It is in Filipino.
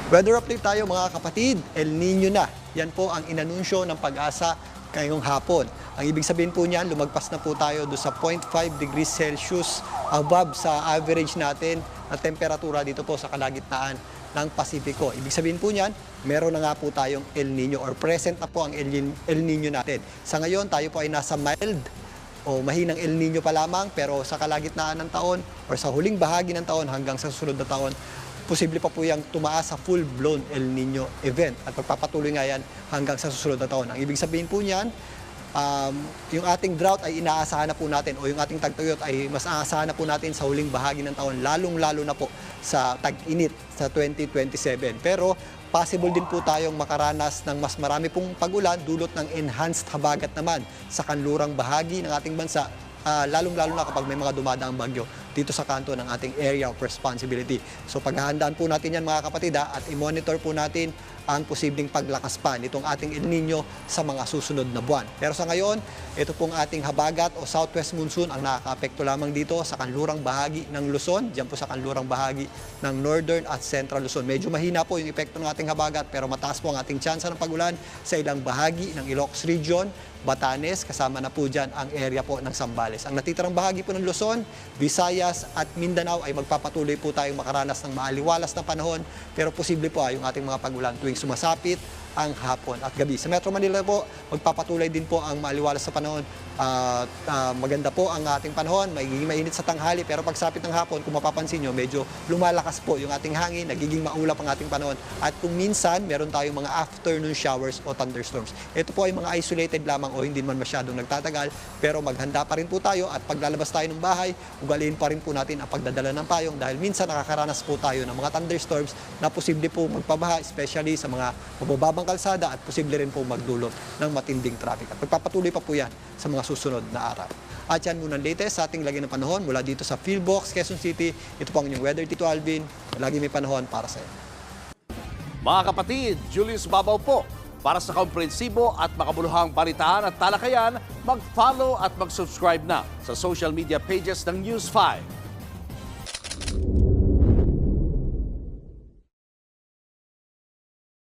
Weather update tayo mga kapatid, El Nino na. Yan po ang inanunsyo ng Pag-asa ngayong hapon. Ang ibig sabihin po niyan, lumagpas na po tayo do sa 0.5 degrees Celsius above sa average natin na temperatura dito po sa kalagitnaan ng Pasipiko. Ibig sabihin po niyan, meron na nga po tayong El Nino or present na po ang El Nino natin. Sa ngayon, tayo po ay nasa mild o mahinang El Nino pa lamang, pero sa kalagitnaan ng taon or sa huling bahagi ng taon hanggang sa susunod na taon, posible pa po yung tumaas sa full-blown El Nino event at magpapatuloy nga yan hanggang sa susunod na taon. Ang ibig sabihin po niyan, yung ating drought ay inaasahan na po natin o yung ating tagtuyot ay mas aasahan na po natin sa huling bahagi ng taon, lalong-lalo na po sa tag-init sa 2027. Pero possible din po tayong makaranas ng mas marami pong pag-ulan dulot ng enhanced habagat naman sa kanlurang bahagi ng ating bansa, lalong-lalo na kapag may mga dumadaang bagyo dito sa kanto ng ating area of responsibility. So paghahandaan po natin yan mga kapatid at i-monitor po natin ang posibleng paglakas pa nitong ating El Nino sa mga susunod na buwan. Pero sa ngayon, ito pong ating habagat o southwest monsoon ang nakaka-apekto lamang dito sa kanlurang bahagi ng Luzon, diyan po sa kanlurang bahagi ng northern at central Luzon. Medyo mahina po yung epekto ng ating habagat pero mataas po ang ating tsansa ng pag-ulan sa ilang bahagi ng Ilocos Region, Batanes, kasama na po dyan ang area po ng Zambales. Ang natitirang bahagi po ng Luzon, Visayas at Mindanao ay magpapatuloy po tayong makaranas ng maaliwalas na panahon pero posible po yung ating mga pag-ulan tuwing sumasapit ang hapon at gabi. Sa Metro Manila po, magpapatuloy din po ang maaliwalas sa panahon. Maganda po ang ating panahon, magiging mainit sa tanghali pero pagsapit ng hapon, kung mapapansin nyo, medyo lumalakas po yung ating hangin, nagiging maulap ang ating panahon. At kung minsan, meron tayong mga afternoon showers o thunderstorms. Ito po ay mga isolated lamang o hindi man masyadong nagtatagal pero maghanda pa rin po tayo at paglalabas tayo ng bahay, ugaliin pa rin po natin ang pagdadala ng payong dahil minsan nakakaranas po tayo ng mga thunderstorms na posible po magpabaha, especially sa mga mabababang kalsada at posible rin po magdulot ng matinding traffic. At magpapatuloy pa po yan sa mga susunod na araw. At yan muna ang latest sa ating lagi ng panahon mula dito sa Philbox, Quezon City. Ito po ang inyong weather, Tito Alvin. Lagi may panahon para sa iyo. Mga kapatid, Julius Babaw po. Para sa komprehensibo at makabuluhang balitaan at talakayan, mag-follow at mag-subscribe na sa social media pages ng News 5.